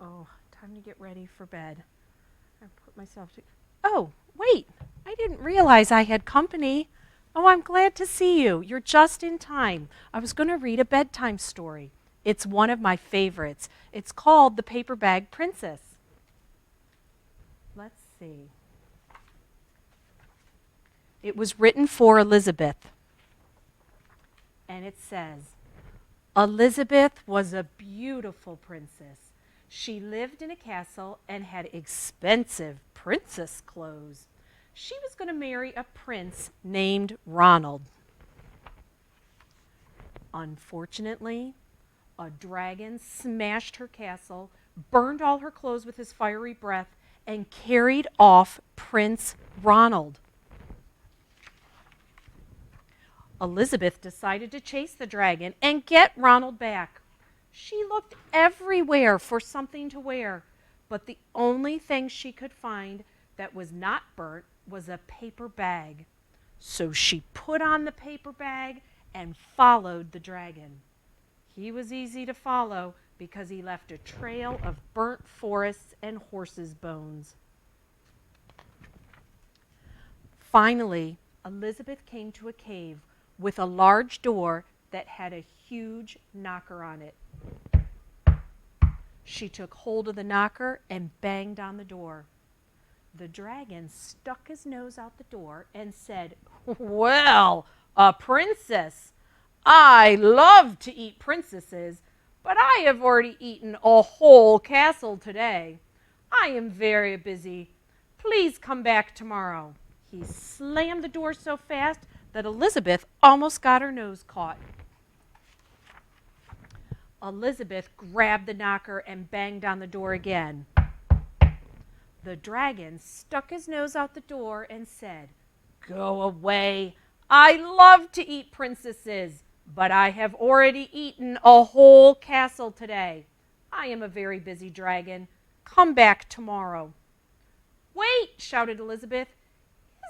Oh, time to get ready for bed. I put myself to. Oh, wait. I didn't realize I had company. Oh, I'm glad to see you. You're just in time. I was going to read a bedtime story. It's one of my favorites. It's called The Paper Bag Princess. Let's see. It was written for Elizabeth. And it says, Elizabeth was a beautiful princess. She lived in a castle and had expensive princess clothes. She was going to marry a prince named Ronald. Unfortunately, a dragon smashed her castle, burned all her clothes with his fiery breath, and carried off Prince Ronald. Elizabeth decided to chase the dragon and get Ronald back. She looked everywhere for something to wear, but the only thing she could find that was not burnt was a paper bag. So she put on the paper bag and followed the dragon. He was easy to follow because he left a trail of burnt forests and horses' bones. Finally, Elizabeth came to a cave with a large door that had a huge knocker on it. She took hold of the knocker and banged on the door. The dragon stuck his nose out the door and said, Well, a princess. I love to eat princesses, but I have already eaten a whole castle today. I am very busy. Please come back tomorrow. He slammed the door so fast that Elizabeth almost got her nose caught. Elizabeth grabbed the knocker and banged on the door again. The dragon stuck his nose out the door and said, Go away. I love to eat princesses, but I have already eaten a whole castle today. I am a very busy dragon. Come back tomorrow. Wait, shouted Elizabeth.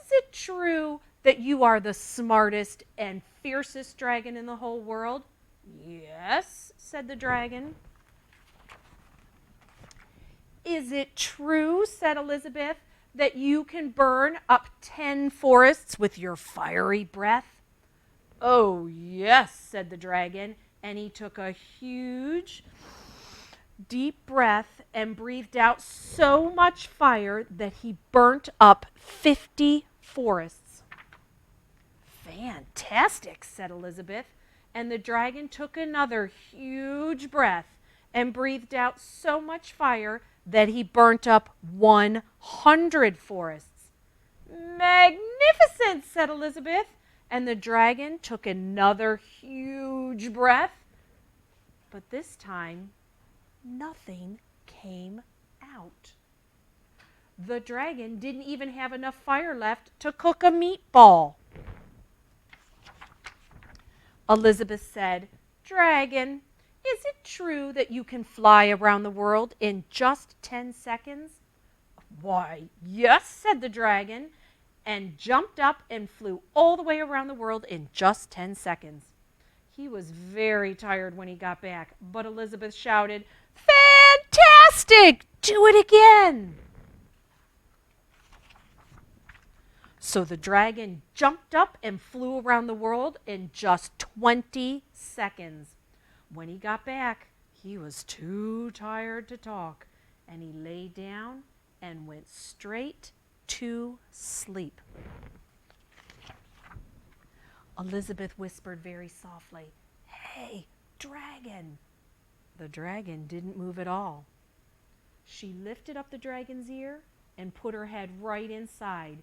Is it true that you are the smartest and fiercest dragon in the whole world? Yes, said the dragon. Is it true, said Elizabeth, that you can burn up 10 forests with your fiery breath? Oh, yes, said the dragon, and he took a huge, deep breath and breathed out so much fire that he burnt up 50 forests. Fantastic, said Elizabeth, and the dragon took another huge breath and breathed out so much fire that he burnt up 100 forests. Magnificent, said Elizabeth, and the dragon took another huge breath. But this time, nothing came out. The dragon didn't even have enough fire left to cook a meatball. Elizabeth said, Dragon, is it true that you can fly around the world in just 10 seconds? Why, yes, said the dragon, and jumped up and flew all the way around the world in just 10 seconds. He was very tired when he got back, but Elizabeth shouted, Fantastic! Do it again! So the dragon jumped up and flew around the world in just 20 seconds. When he got back, he was too tired to talk, and he lay down and went straight to sleep. Elizabeth whispered very softly, Hey, dragon. The dragon didn't move at all. She lifted up the dragon's ear and put her head right inside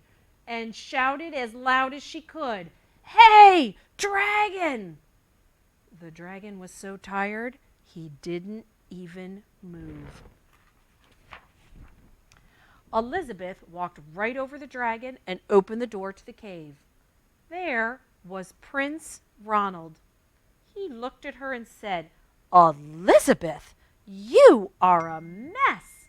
and shouted as loud as she could, Hey, dragon! The dragon was so tired, he didn't even move. Elizabeth walked right over the dragon and opened the door to the cave. There was Prince Ronald. He looked at her and said, Elizabeth, you are a mess.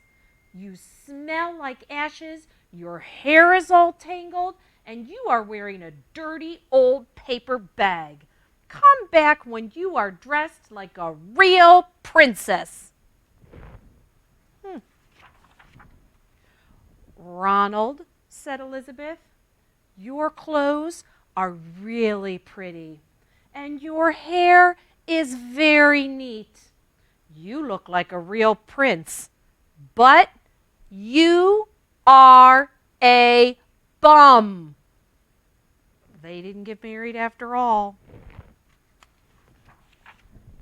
You smell like ashes, your hair is all tangled, and you are wearing a dirty old paper bag. Come back when you are dressed like a real princess. Ronald, said Elizabeth, your clothes are really pretty, and your hair is very neat. You look like a real prince, but you are a bum. They didn't get married after all.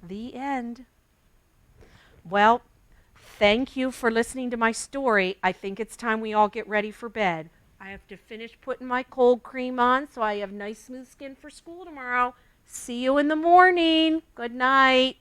The end. Well, thank you for listening to my story. I think it's time we all get ready for bed. I have to finish putting my cold cream on so I have nice smooth skin for school tomorrow. See you in the morning. Good night.